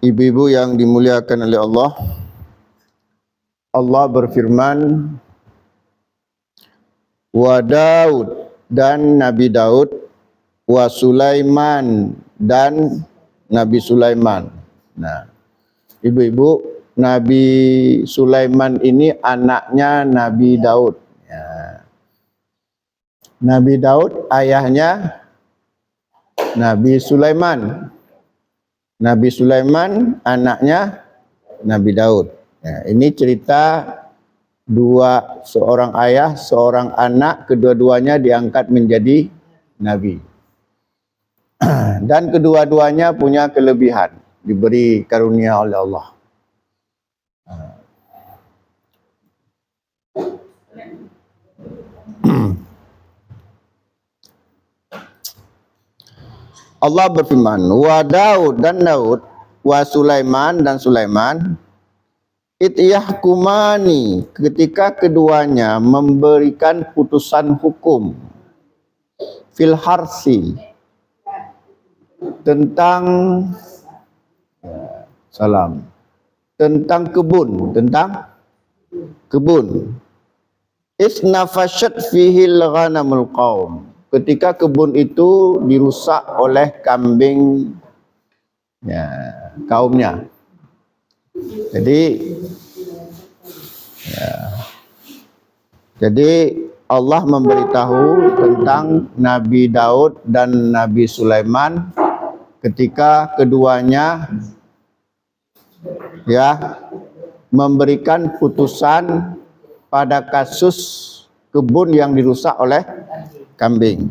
Ibu-ibu yang dimuliakan oleh Allah, Allah berfirman, wa Daud dan Nabi Daud, wa Sulaiman dan Nabi Sulaiman. Nah, ibu-ibu, Nabi Sulaiman ini anaknya Nabi Daud. Ya. Nabi Daud ayahnya Nabi Sulaiman. Nabi Sulaiman anaknya Nabi Daud. Ya, ini cerita seorang ayah, seorang anak, kedua-duanya diangkat menjadi nabi. Dan kedua-duanya punya kelebihan, diberi karunia oleh Allah. Allah berfirman, wa Daud dan Daud, wa Sulaiman dan Sulaiman, ityahkumani, ketika keduanya memberikan putusan hukum, fil harsi, tentang kebun, isnafashat fihil ghanamul qaum, ketika kebun itu dirusak oleh kambing kaumnya. Jadi Allah memberitahu tentang Nabi Daud dan Nabi Sulaiman ketika keduanya memberikan putusan pada kasus kebun yang dirusak oleh kambing.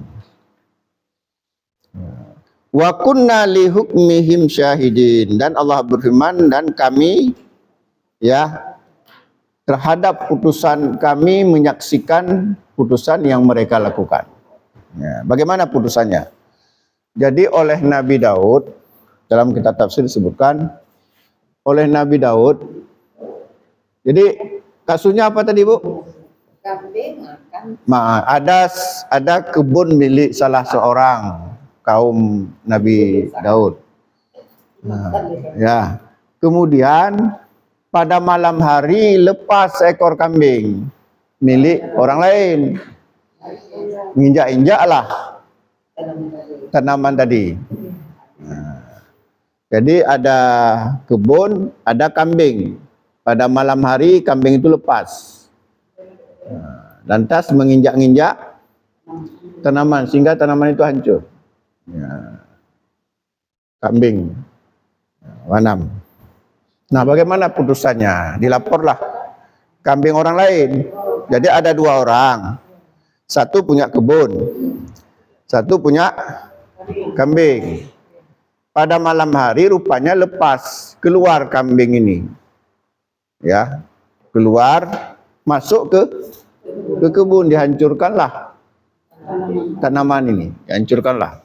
Wa kunna li hukmihim syahidin, dan Allah berfirman, dan kami terhadap putusan kami menyaksikan putusan yang mereka lakukan. Bagaimana putusannya? Jadi oleh Nabi Daud, dalam kitab tafsir disebutkan oleh Nabi Daud. Jadi kasusnya apa tadi, Bu? Ada kebun milik salah seorang kaum Nabi Daud. Kemudian pada malam hari lepas seekor kambing milik orang lain, nginjak-injaklah tanaman tadi. Jadi ada kebun, ada kambing. Pada malam hari kambing itu lepas, lantas menginjak-injak tanaman sehingga tanaman itu hancur. Kambing wanam. Nah, bagaimana putusannya? Dilaporlah kambing orang lain. Jadi ada dua orang, satu punya kebun, satu punya kambing. Pada malam hari rupanya lepas keluar kambing ini, keluar masuk ke kebun, dihancurkanlah tanaman ini, dihancurkanlah.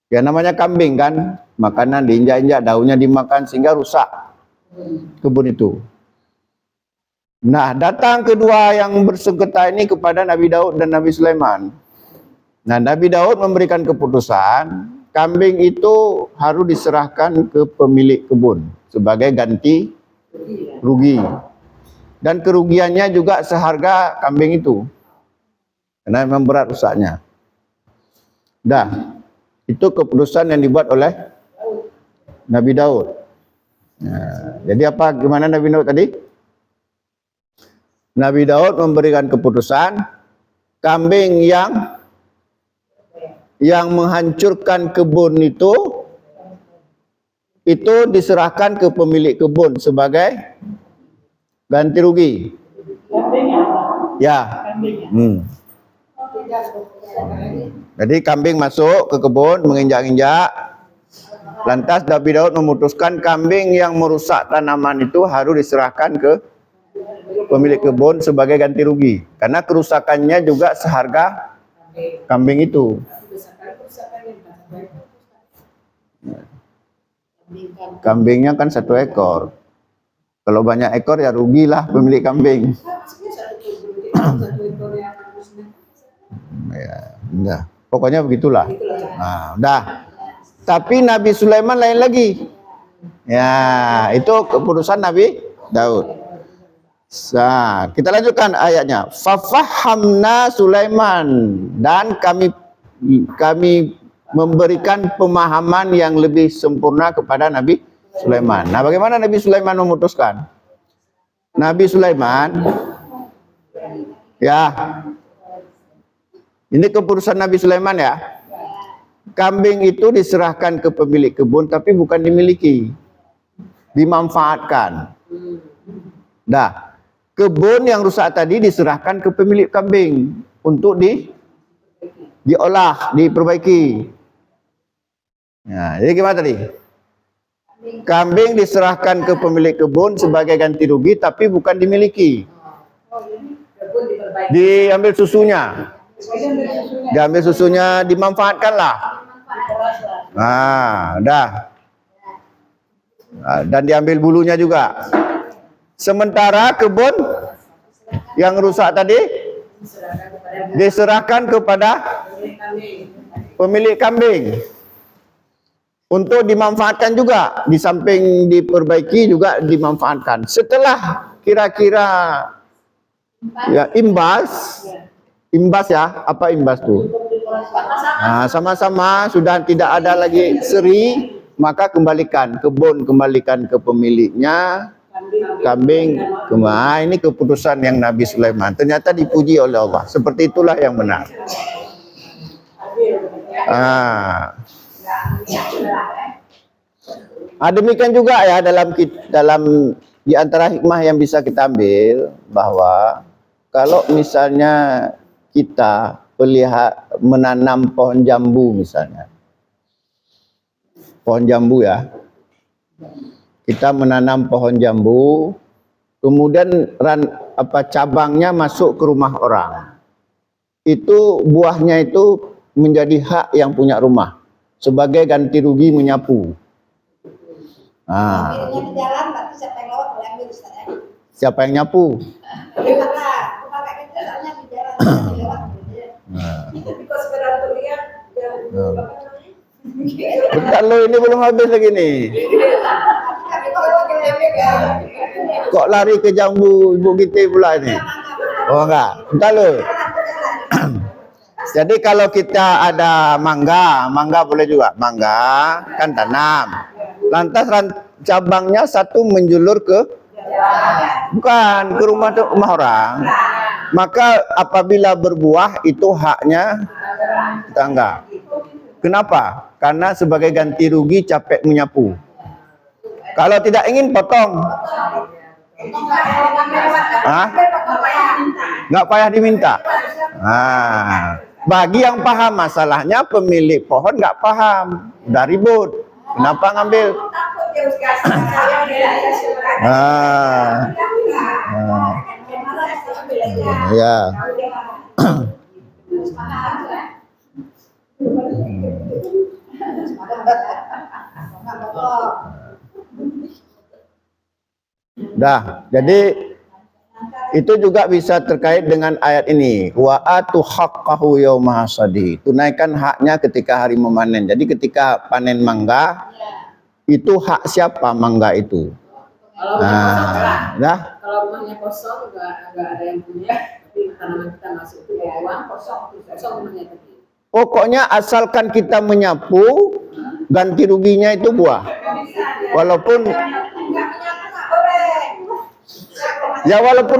Ya namanya kambing kan, makanan diinjak-injak, daunnya dimakan sehingga rusak kebun itu. Nah, datang kedua yang bersengketa ini kepada Nabi Daud dan Nabi Sulaiman. Nah, Nabi Daud memberikan keputusan, kambing itu harus diserahkan ke pemilik kebun sebagai ganti rugi. Dan kerugiannya juga seharga kambing itu, karena memang berat rusaknya. Itu keputusan yang dibuat oleh Nabi Daud. Jadi gimana Nabi Daud tadi? Nabi Daud memberikan keputusan kambing yang menghancurkan kebun itu diserahkan ke pemilik kebun sebagai ganti rugi. Jadi kambing masuk ke kebun menginjak-injak. Lantas Nabi Daud memutuskan kambing yang merusak tanaman itu harus diserahkan ke pemilik kebun sebagai ganti rugi, karena kerusakannya juga seharga kambing itu. Kambingnya kan 1 ekor. Kalau banyak ekor ya rugilah pemilik kambing. Pokoknya begitulah. Tapi Nabi Sulaiman lain lagi. Ya, itu keputusan Nabi Daud. Nah, kita lanjutkan ayatnya. Fafahamna Sulaiman, dan kami memberikan pemahaman yang lebih sempurna kepada Nabi Sulaiman. Nah, bagaimana Nabi Sulaiman memutuskan? Nabi Sulaiman, ya, ini keputusan Nabi Sulaiman ya. Kambing itu diserahkan ke pemilik kebun, tapi bukan dimiliki, dimanfaatkan. Dah, kebun yang rusak tadi diserahkan ke pemilik kambing untuk diolah, diperbaiki. Nah, jadi gimana tadi? Kambing diserahkan ke pemilik kebun sebagai ganti rugi, tapi bukan dimiliki. Diambil susunya. Diambil susunya, dimanfaatkanlah. Nah, dah. Dan diambil bulunya juga. Sementara kebun yang rusak tadi diserahkan kepada pemilik kambing untuk dimanfaatkan juga. Di samping diperbaiki juga dimanfaatkan. Setelah kira-kira ya imbas ya, apa imbas tuh? Nah, sama-sama sudah tidak ada lagi seri, maka kembalikan kebun, kembalikan ke pemiliknya, kambing kemana. Ini keputusan yang Nabi Sulaiman ternyata dipuji oleh Allah. Seperti itulah yang benar. Demikian juga ya dalam di antara hikmah yang bisa kita ambil bahwa kalau misalnya kita menanam pohon jambu misalnya, pohon jambu ya, kita menanam pohon jambu, kemudian cabangnya masuk ke rumah orang, itu buahnya itu menjadi hak yang punya rumah sebagai ganti rugi menyapu. Siapa yang nyapu? Bentar lo, ini belum habis lagi nih. Kok lari ke jambu Ibu Giti pula ini? Oh enggak, bentar lo. Jadi kalau kita ada mangga boleh juga. Mangga kan tanam. Lantas cabangnya satu menjulur ke rumah orang. Maka apabila berbuah itu haknya tetangga. Kenapa? Karena sebagai ganti rugi capek menyapu. Kalau tidak ingin potong. Nggak payah diminta. Bagi yang paham masalahnya, pemilik pohon nggak paham, udah ribut. Kenapa ngambil? Ya. Dah, jadi itu juga bisa terkait dengan ayat ini. Wa atu haqqahu yauma hasadi. Tunaikan haknya ketika hari memanen. Jadi ketika panen mangga, itu hak siapa mangga itu? Kalau rumahnya kosong, nggak ada yang punya, tapi tanaman kita masuk itu uang kosong rumahnya tadi. Pokoknya asalkan kita menyapu, ganti ruginya itu buah. Walaupun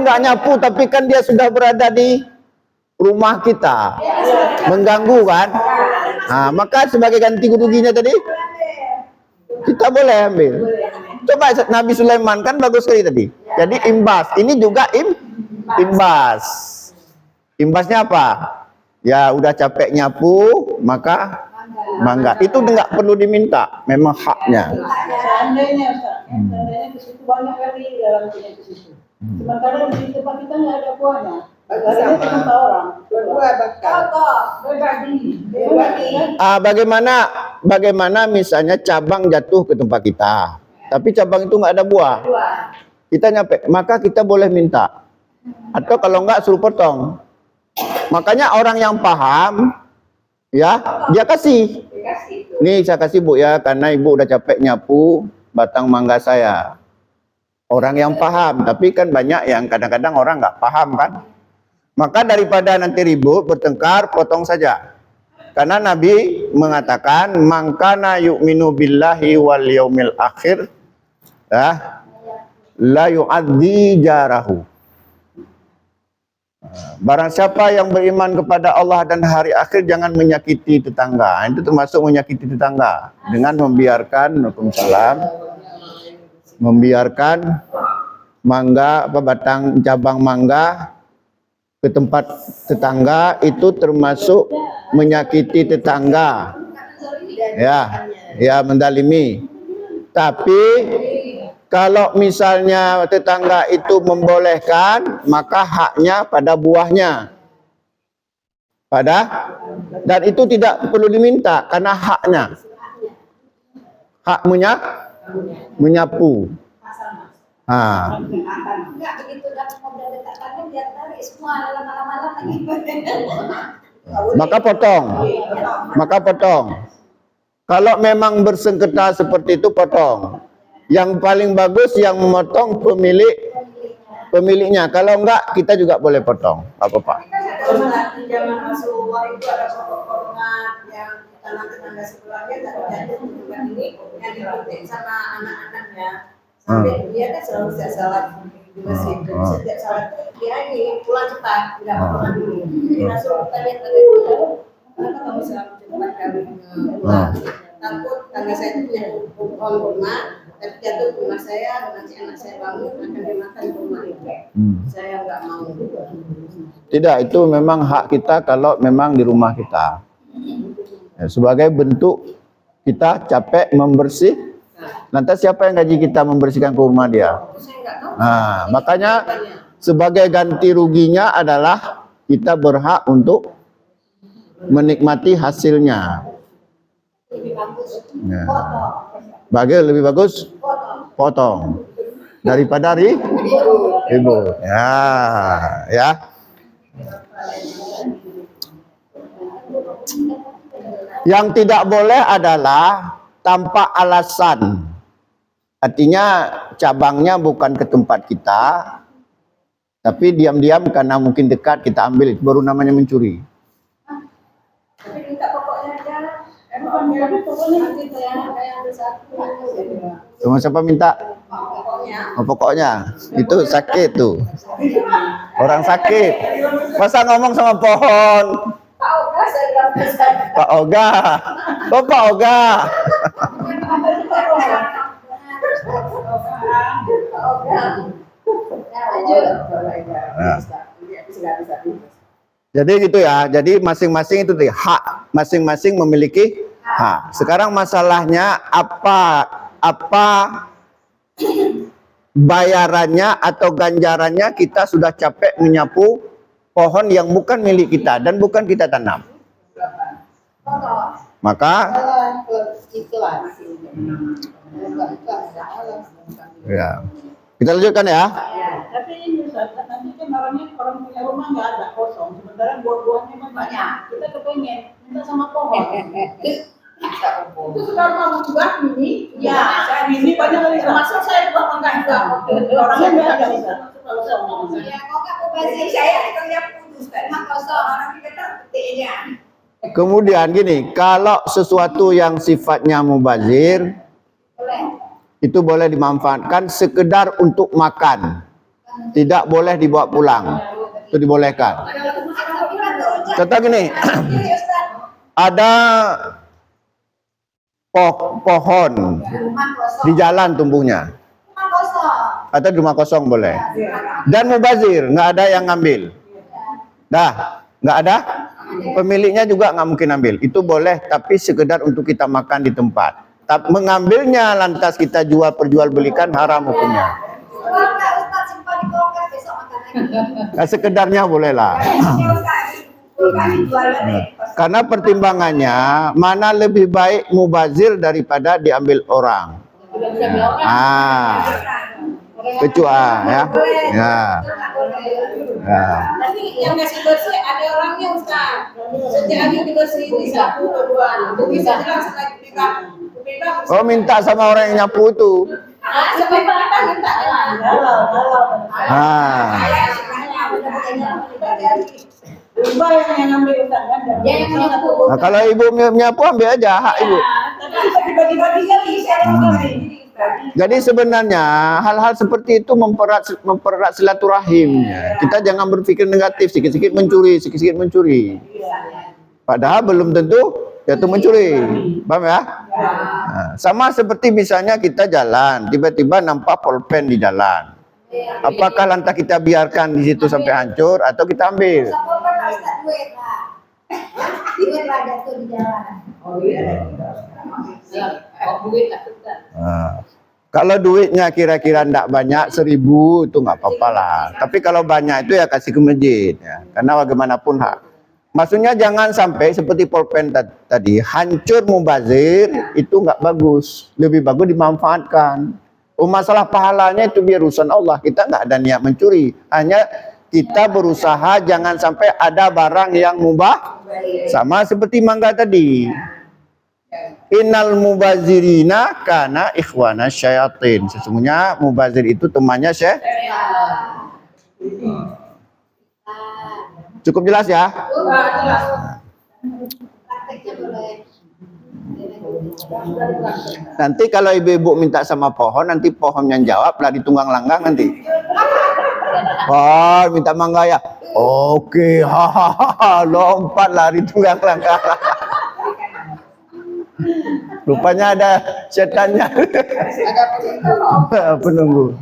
nggak nyapu, tapi kan dia sudah berada di rumah kita, mengganggu kan? Maka sebagai ganti ruginya tadi kita boleh ambil. Coba Nabi Sulaiman kan bagus sekali tadi. Jadi imbas, ini juga imbas. Imbasnya apa? Ya udah capek nyapu, maka mangga. Itu nggak perlu diminta, memang haknya. Seandainya ke situ banyak kali dalam ke situ. Sementara di tempat kita nggak ada buahnya. Bagaimana misalnya cabang jatuh ke tempat kita, tapi cabang itu nggak ada buah, kita nyampe, maka kita boleh minta, atau kalau nggak suruh potong. Makanya orang yang paham, ya dia kasih. Nih saya kasih Bu ya, karena Ibu udah capek nyapu, batang mangga saya. Orang yang paham, tapi kan banyak yang kadang-kadang orang nggak paham kan. Maka daripada nanti ribut, bertengkar, potong saja. Karena Nabi mengatakan, "Mangkana yu'minu billahi wal yaumil akhir, ya, la yu'adzi jarahu." Barang siapa yang beriman kepada Allah dan hari akhir, jangan menyakiti tetangga. Itu termasuk menyakiti tetangga dengan membiarkan, Waalaikumsalam, membiarkan mangga, batang cabang mangga ke tempat tetangga, itu termasuk menyakiti tetangga. Ya, mendalimi. Tapi kalau misalnya tetangga itu membolehkan, maka haknya pada buahnya. Dan itu tidak perlu diminta karena haknya. Hak menyapu. Enggak begitu dapat mobil dekatnya dia tarik semua dalam malam-malam lagi. Maka potong. Kalau memang bersengketa seperti itu, potong. Yang paling bagus yang memotong pemiliknya. Kalau enggak, kita juga boleh potong. Apa-apa. Di zaman Rasulullah itu ada pokok-pokongan yang tetangga sebelahnya terjadi hubungan ini yang dipetik sama anak-anaknya. Sampai dia kan selalu setiap salat di masjid. Setiap salat dia ini pulang cepat, tidak potongan dulu. Jadi Rasul tanya tadi dia, kenapa kamu selalu cepat kali pulang? Takut tangga saya itu punya pohon kurma, tapi jatuh rumah saya, nanti anak saya bangun akan dimakan kurma itu. Saya nggak mau. Tidak, itu memang hak kita kalau memang di rumah kita. Ya, sebagai bentuk kita capek membersih. Lantas siapa yang gaji kita membersihkan ke rumah dia? Nah, makanya sebagai ganti ruginya adalah kita berhak untuk menikmati hasilnya. Ya. Lebih bagus potong daripada ribut. Ya. Yang tidak boleh adalah tanpa alasan. Artinya cabangnya bukan ke tempat kita, tapi diam-diam karena mungkin dekat kita ambil, itu baru namanya mencuri. Tapi minta pokoknya aja. Tapi pokoknya nanti saya ambil satu. Sama siapa minta? Pokoknya. Itu sakit tuh. Orang sakit. Masa ngomong sama pohon? Pak Oga, saya bilang Pak Oga. Oh, Pak Oga. Jadi gitu ya. Jadi masing-masing itu hak, masing-masing memiliki hak. Sekarang masalahnya apa bayarannya atau ganjarannya kita sudah capek menyapu pohon yang bukan milik kita dan bukan kita tanam. Maka ya. Kita lanjutkan ya. Tapi ini Ustaz, nanti kan orang punya rumah nggak ada kosong, sementara buah-buahnya banyak. Kita kepengen minta sama pohon. Itu sekarang mau juga ini, ya ini banyak kali. Masuk saya buah mangga juga. Orangnya nggak ada Ustaz. Ya, kok nggak mau basi saya kerja putus kan mah kosong orang kita petiknya. Kemudian gini, kalau sesuatu yang sifatnya mubazir, itu boleh dimanfaatkan sekedar untuk makan. Tidak boleh dibawa pulang. Itu dibolehkan. Contoh gini, ada pohon di jalan tumbuhnya. Atau di rumah kosong boleh. Dan mubazir, nggak ada yang ngambil. Dah, nggak ada. Pemiliknya juga nggak mungkin ambil. Itu boleh, tapi sekedar untuk kita makan di tempat. Tapi mengambilnya lantas kita perjualbelikan haram hukumnya. Nah, sekedarnya bolehlah. Karena pertimbangannya mana lebih baik mubazir daripada diambil orang. Kecuali ya. Nanti yang ngasih bersih ada orangnya Ustaz. Setiap hari dibersihin di sapu kedua. Bisa langsung lagi pegang Oh, minta sama orang yang nyapu itu. Sampai kita minta Ah. Ubah yang ngambil utang kan? Dia yang nyapu. Nah, kalau ibu nyapu ambil aja hak ibu. Tapi bagi-bagi kali saya Jadi sebenarnya hal-hal seperti itu mempererat silaturahimnya. Kita jangan berpikir negatif, sikit-sikit mencuri, sikit-sikit mencuri. Padahal belum tentu jatuh mencuri. Paham ya? Nah, sama seperti misalnya kita jalan, tiba-tiba nampak pulpen di jalan. Apakah lantas kita biarkan di situ sampai hancur atau kita ambil? Sapol kan harus tak duit lah. Duit lah jatuh di jalan. Nah, kalau duitnya kira-kira tidak banyak 1.000 itu nggak apa-apa lah. Tapi kalau banyak itu ya kasih ke masjid ya. Karena bagaimanapun hak. Maksudnya jangan sampai seperti pulpen tadi hancur mubazir itu nggak bagus. Lebih bagus dimanfaatkan. Oh, masalah pahalanya itu biar urusan Allah. Kita nggak ada niat mencuri. Hanya kita berusaha jangan sampai ada barang yang mubah. Sama seperti mangga tadi. Innal mubazirina kana ikhwana syayatin. Sesungguhnya mubazir itu temannya Cukup jelas ya? Prakteknya boleh. Nanti kalau ibu-ibu minta sama pohon, nanti pohon yang jawab lah ditunggang langgang nanti. Wah, minta mangga ya? Oke, hahaha, lompat lari tunggang langgang. Rupanya ada setannya. Penunggu.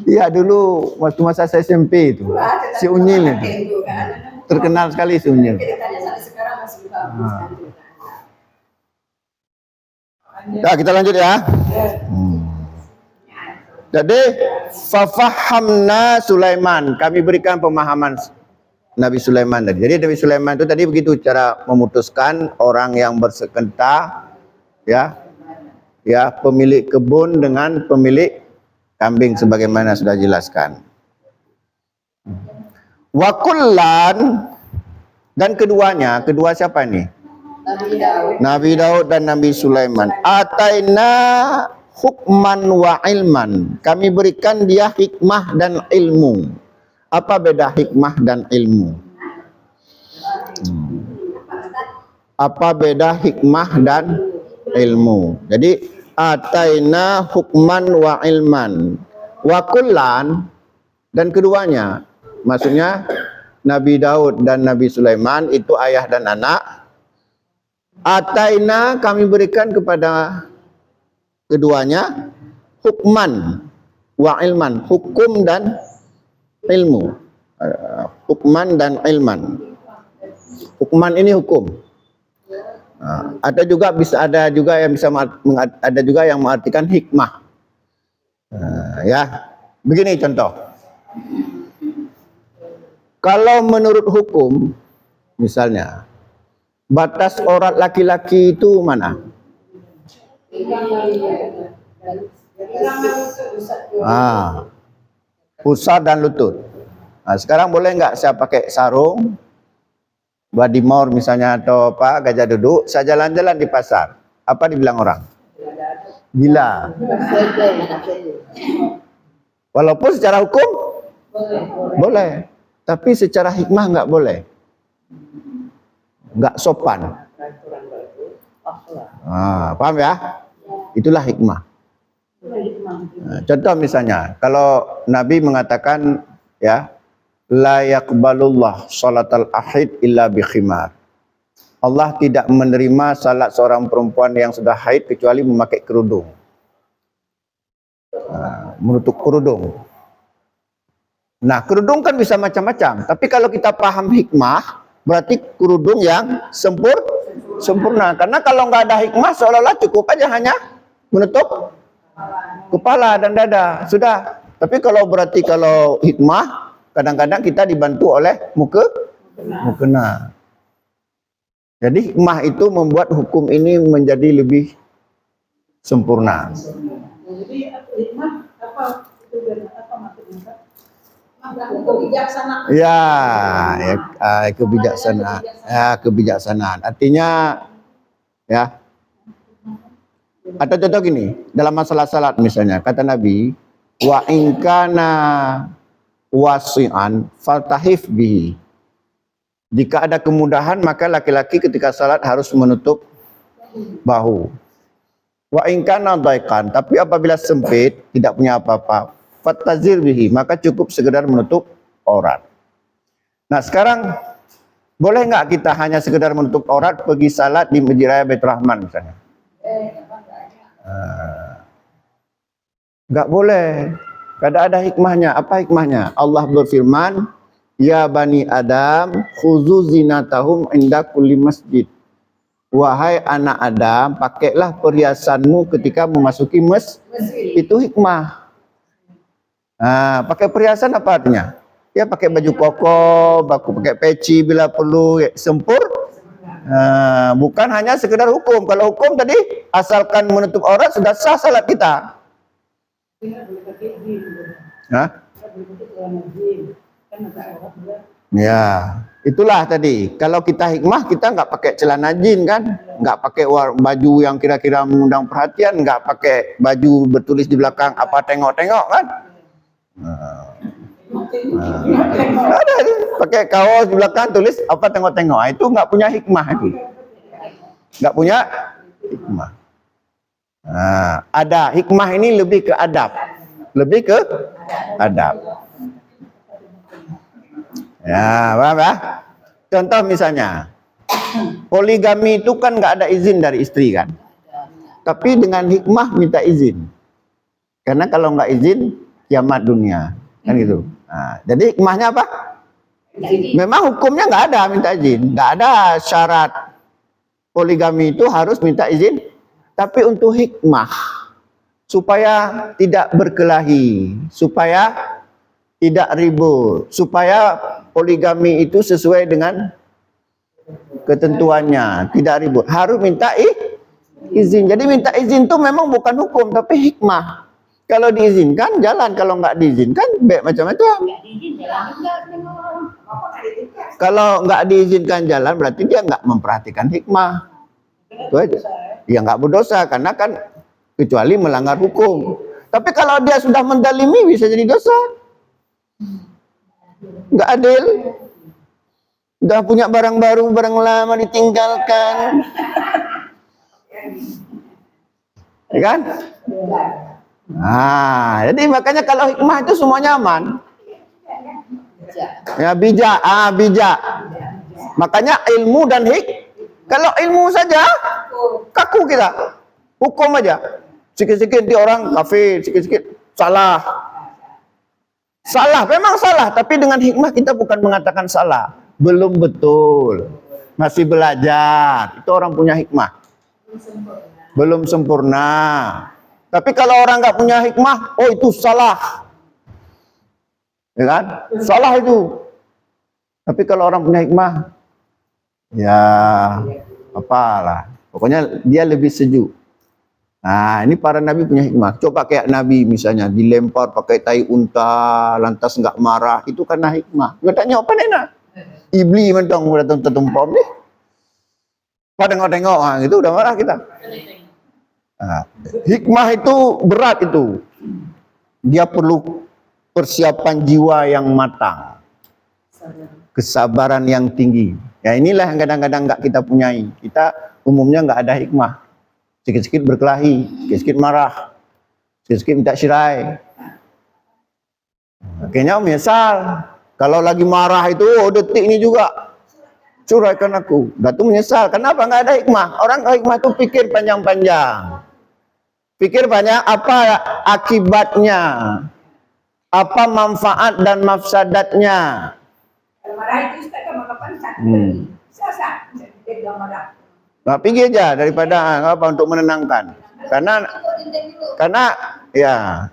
Iya dulu waktu masa saya SMP itu, si Unyil itu. Terkenal sekali si Unyil. Ya, kita lanjut ya. Jadi fafahamna Sulaiman, kami berikan pemahaman Nabi Sulaiman tadi. Jadi Nabi Sulaiman itu tadi begitu cara memutuskan orang yang bersengketa, ya, pemilik kebun dengan pemilik kambing sebagaimana sudah jelaskan. Wakullan dan keduanya, kedua siapa nih? Nabi Daud dan Nabi Sulaiman. Ataina hukman wa ilman. Kami berikan dia hikmah dan ilmu. Apa beda hikmah dan ilmu? Apa beda hikmah dan ilmu? Jadi ataina hukman wa ilman. Wa kullan dan keduanya. Maksudnya Nabi Daud dan Nabi Sulaiman itu ayah dan anak. Ataina kami berikan kepada keduanya hukman wa ilman, hukum dan ilmu. Hukman dan ilman. Hukman ini hukum. Ada juga yang mengartikan hikmah. Ya, begini contoh. Kalau menurut hukum, misalnya, batas aurat laki-laki itu mana? Pusat dan lutut. Nah, sekarang boleh nggak saya pakai sarung, body more misalnya atau apa, gajah duduk, saya jalan-jalan di pasar. Apa dibilang orang? Gila. Walaupun secara hukum boleh. Tapi secara hikmah nggak boleh. Nggak sopan. Paham ya? Itulah hikmah. Contoh misalnya, kalau Nabi mengatakan ya, la yaqbalullah salatal ahid illa bi khimar. Allah tidak menerima salat seorang perempuan yang sudah haid kecuali memakai kerudung. Menutup kerudung. Nah, kerudung kan bisa macam-macam. Tapi kalau kita paham hikmah, berarti kerudung yang sempurna. Karena kalau nggak ada hikmah, seolah-olah cukup aja hanya menutup kepala dan dada. Sudah. Tapi kalau hikmah, kadang-kadang kita dibantu oleh mukena. Jadi hikmah itu membuat hukum ini menjadi lebih sempurna. Jadi hikmah apa maksudnya? Kebijaksanaan. Ya, kebijaksanaan. Ya, kebijaksanaan. Artinya, ya. Atau contoh gini, dalam masalah salat misalnya, kata Nabi, wa in kana wasi'an faltahif bihi. Jika ada kemudahan, maka laki-laki ketika salat harus menutup bahu. Wa in kana dhaiqan, tapi apabila sempit, tidak punya apa-apa, fattazir bihi, maka cukup sekedar menutup aurat. Nah, sekarang boleh nggak kita hanya sekedar menutup aurat pergi salat di Masjid Raya Baitur Rahman misalnya? Nggak boleh. Kada ada hikmahnya. Apa hikmahnya? Allah berfirman, ya bani Adam, khuzu zinatahum inda kulli masjid. Wahai anak Adam, pakailah perhiasanmu ketika memasuki masjid. Itu hikmah. Nah, pakai perhiasan apa artinya? Ya pakai baju koko, pakai peci bila perlu, ya, bukan hanya sekedar hukum. Kalau hukum tadi asalkan menutup aurat sudah sah salat kita. Hah? Ya, itulah tadi. Kalau kita hikmah, kita nggak pakai celana jin kan, nggak pakai baju yang kira-kira mengundang perhatian, nggak pakai baju bertulis di belakang apa tengok-tengok kan. Ada pakai kaos di belakang tulis apa tengok-tengok. Itu nggak punya hikmah itu. Nggak punya hikmah. Nah, ada hikmah ini lebih ke adab. Lebih ke adab. Ya, paham ya? Contoh misalnya, poligami itu kan nggak ada izin dari istri kan. Tapi dengan hikmah minta izin. Karena kalau nggak izin, kiamat dunia. Kan gitu. Nah, jadi hikmahnya apa? Memang hukumnya nggak ada minta izin. Nggak ada syarat poligami itu harus minta izin. Tapi untuk hikmah. Supaya tidak berkelahi. Supaya tidak ribut. Supaya poligami itu sesuai dengan ketentuannya. Tidak ribut. Harus minta izin. Jadi minta izin itu memang bukan hukum. Tapi hikmah. Kalau diizinkan jalan, kalau nggak diizinkan baik macam-macam. Kalau nggak diizinkan jalan berarti dia nggak memperhatikan hikmah. Itu aja. Ya nggak berdosa karena kan kecuali melanggar hukum. Tapi kalau dia sudah mendalimi bisa jadi dosa. Nggak adil. Udah punya barang baru, barang lama ditinggalkan. Ya kan? Nah, jadi makanya kalau hikmah itu semuanya aman. Ya bijak, bijak. Makanya ilmu dan kalau ilmu saja kaku kita. Hukum aja. Sikit-sikit dia orang kafir, sikit-sikit salah. Salah, memang salah, tapi dengan hikmah kita bukan mengatakan salah. Belum betul. Masih belajar. Itu orang punya hikmah. Belum sempurna. Tapi kalau orang nggak punya hikmah, oh itu salah. Ya kan? Salah itu. Tapi kalau orang punya hikmah, ya apalah. Pokoknya dia lebih sejuk. Nah, ini para nabi punya hikmah. Coba kayak nabi misalnya, dilempar pakai tai unta, lantas nggak marah. Itu karena hikmah. Gue tanya, apa nena? Iblis mentong, udah tumpom nih. Pada tengok-tengok, gitu udah marah kita. Nah, hikmah itu berat itu. Dia perlu persiapan jiwa yang matang. Kesabaran yang tinggi. Ya inilah yang kadang-kadang nggak kita punyai. Kita umumnya nggak ada hikmah. Sikit-sikit berkelahi, sikit-sikit marah, sikit-sikit minta cerai. Akhirnya menyesal. Kalau lagi marah itu, oh detik ini juga curaikan aku. Dah tuh menyesal. Kenapa nggak ada hikmah? Orang hikmah itu pikir panjang-panjang. Pikir banyak apa akibatnya, apa manfaat dan mafsadatnya. Marah itu Ustaz kan kapan sasa dia marah. Nah, pergi aja daripada apa untuk menenangkan. Karena ya.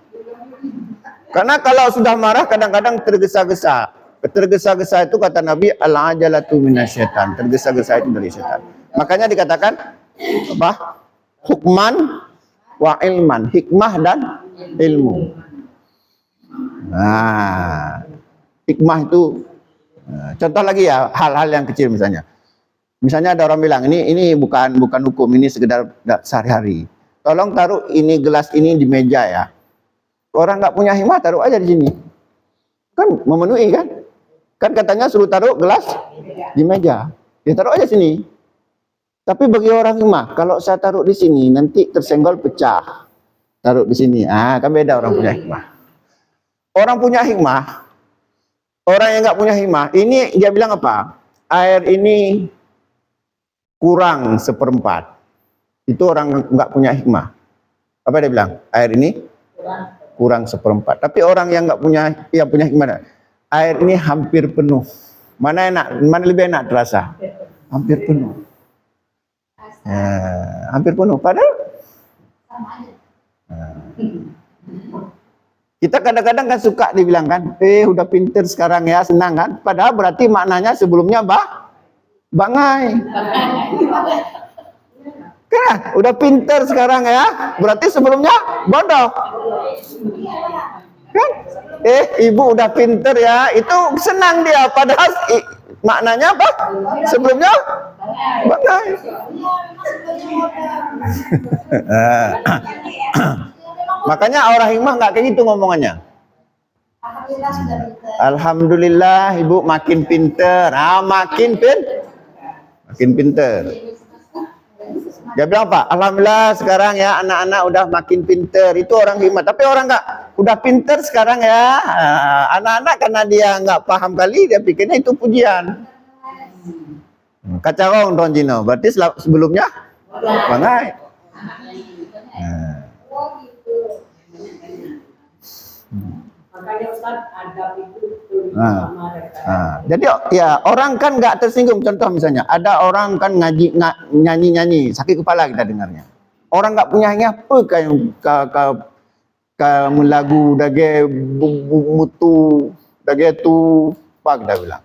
Karena kalau sudah marah kadang-kadang tergesa-gesa. Tergesa-gesa itu kata Nabi al-ajalatu minasyaitan. Tergesa-gesa itu dari setan. Makanya dikatakan apa? Hukman wa ilman, hikmah dan ilmu. Nah, hikmah itu. Contoh lagi ya, hal-hal yang kecil misalnya. Misalnya ada orang bilang, ini bukan hukum, ini sekedar sehari-hari. Tolong taruh ini gelas ini di meja ya. Orang nggak punya hikmah taruh aja di sini. Kan memenuhi kan? Kan katanya suruh taruh gelas di meja. Ya taruh aja sini. Tapi bagi orang hikmah, kalau saya taruh di sini nanti tersenggol pecah. Taruh di sini. Kan beda orang punya hikmah. Orang punya hikmah, orang yang nggak punya hikmah, ini dia bilang apa? Air ini kurang 1/4. Itu orang nggak punya hikmah. Apa dia bilang? Air ini kurang 1/4. Tapi orang yang nggak punya, yang punya hikmah, air ini hampir penuh. Mana enak? Mana lebih enak terasa? Hampir penuh. Hampir penuh. Padahal kita kadang-kadang kan suka dibilang kan, udah pinter sekarang ya, senang kan? Padahal berarti maknanya sebelumnya bangai. Kan? Udah pinter sekarang ya, berarti sebelumnya bodoh. Kan? Ibu udah pinter ya, itu senang dia. Padahal maknanya apa? Sebelumnya bangai. Makanya orang hikmah nggak kayak gitu ngomongannya. Alhamdulillah sudah pintar. Alhamdulillah ibu makin pinter. Makin pinter. Dia bilang apa? Alhamdulillah sekarang ya anak-anak udah makin pinter. Itu orang hikmah. Tapi orang nggak udah pinter sekarang ya. Anak-anak karena dia nggak paham kali, dia pikirnya itu pujian. Kacau dong Jino. Berarti sebelumnya bangai. Makanya Ustaz adab itu Jadi ya orang kan nggak tersinggung. Contoh misalnya ada orang kan nyanyi sakit kepala kita dengarnya. Orang nggak punya apa kayak lagu dage mutu dage tu apa kita bilang.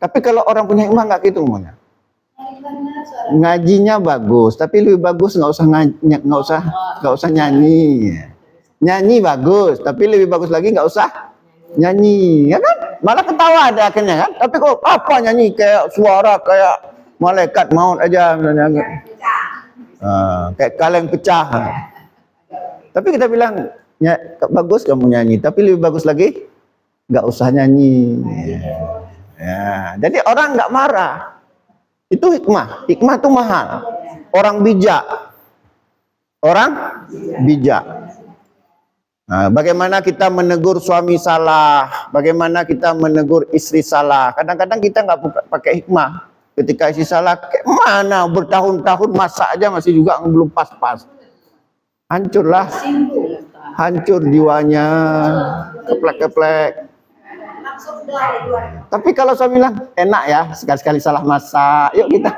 Tapi kalau orang punya hikmah nggak gitu ngomongnya. Ngajinya bagus, tapi lebih bagus nggak usah nyanyi. Nyanyi bagus, tapi lebih bagus lagi nggak usah nyanyi, ya kan? Malah ketawa ada akhirnya kan? Tapi kok apa nyanyi kayak suara kayak malaikat maut aja, kayak kaleng pecah. Tapi kita bilang ya, bagus kamu nyanyi, tapi lebih bagus lagi nggak usah nyanyi. Ya, jadi orang nggak marah. Itu hikmah. Hikmah itu mahal. Orang bijak. Nah, bagaimana kita menegur suami salah, bagaimana kita menegur istri salah. Kadang-kadang kita nggak pakai hikmah. Ketika istri salah, kayak mana bertahun-tahun masak aja masih juga belum pas-pas. Hancurlah, hancur jiwanya, keplek-keplek. Tapi kalau suami bilang enak ya, sekali-sekali salah masak, yuk kita.